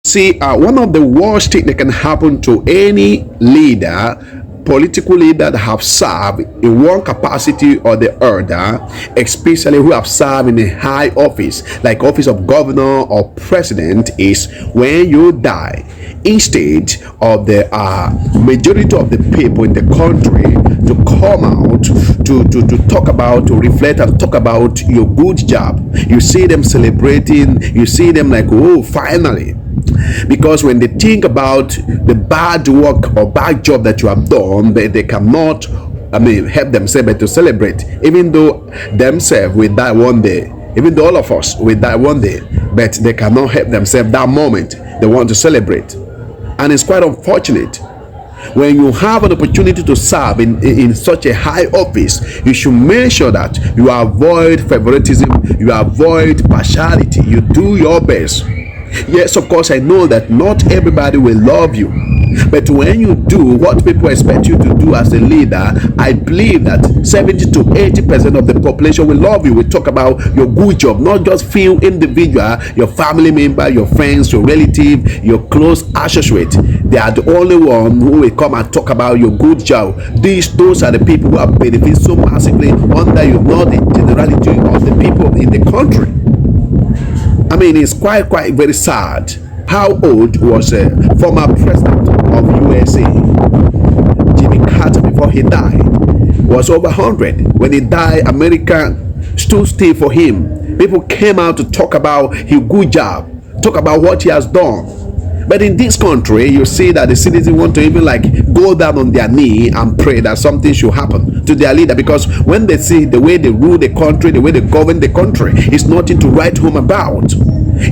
See, one of the worst things that can happen to any leader, political leader that have served in one capacity or the other, especially who have served in a high office like office of governor or president, is when you die. Instead of the majority of the people in the country to come out to talk about, to reflect and talk about your good job, you see them celebrating, you see them like, oh, finally. Because when they think about the bad work or bad job that you have done, they cannot, help themselves but to celebrate, even though themselves will die one day, even though all of us will die one day, but they cannot help themselves that moment. They want to celebrate. And it's quite unfortunate. When you have an opportunity to serve in such a high office, you should make sure that you avoid favoritism, you avoid partiality, you do your best. Yes, of course, I know that not everybody will love you, but when you do what people expect you to do as a leader, I believe that 70 to 80% of the population will love you. We talk about your good job, not just few individual, your family member, your friends, your relative, your close associate. They are the only one who will come and talk about your good job. Those are the people who have benefited so massively under you, not the generality of the people in the country. It's quite very sad. How old was a former president of USA? Jimmy Carter, before he died, was over 100. When he died, America stood still for him. People came out to talk about his good job, talk about what he has done. But in this country, you see that the citizens want to even go down on their knee and pray that something should happen to their leader, because when they see the way they rule the country, the way they govern the country, it's nothing to write home about.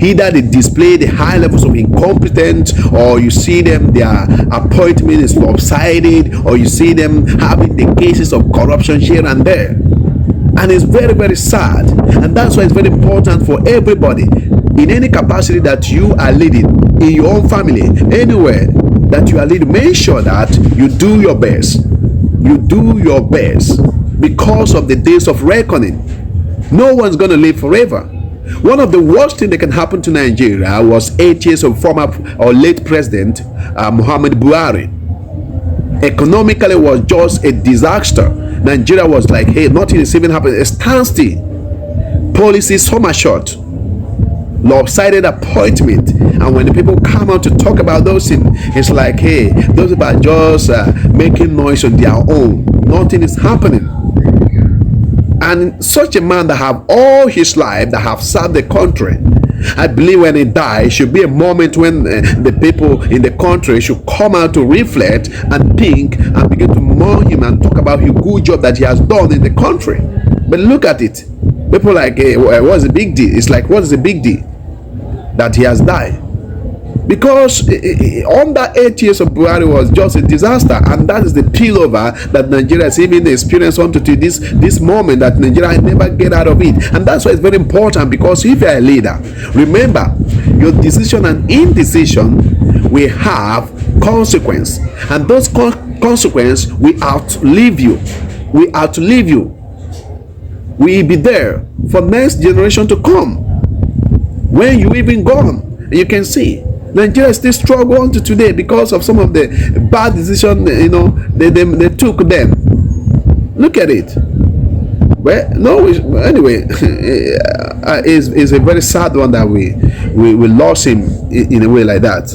Either they display the high levels of incompetence, or you see them, their appointment is lopsided, or you see them having the cases of corruption here and there. And it's very sad. And that's why it's very important for everybody, in any capacity that you are leading, in your own family, anywhere that you are leading, make sure that you do your best. You do your best, because of the days of reckoning. No one's going to live forever. One of the worst things that can happen to Nigeria was 8 years of former or late president Muhammad Buhari. Economically, was just a disaster. Nigeria was like, hey, nothing is even happening. A standstill. Policy summer shot. Lopsided appointment. And when the people come out to talk about those things, it's like, hey, those people are just making noise on their own. Nothing is happening. And such a man that have all his life, that have served the country, I believe when he dies, should be a moment when the people in the country should come out to reflect and think and begin to mourn him and talk about his good job that he has done in the country. But look at it. People like, hey, what's the big deal? It's like, what is the big deal that he has died? Because under 8 years of Buhari was just a disaster, and that is the spillover that Nigeria has even experienced unto this moment, that Nigeria never get out of it. And that's why it's very important, because if you're a leader, remember, your decision and indecision will have consequence, and those consequences will outlive you. Will be there for next generation to come. When you even gone, you can see Nigeria still struggle unto today because of some of the bad decisions, they took them. Look at it. Well, no, anyway, it's a very sad one that we lost him in a way like that.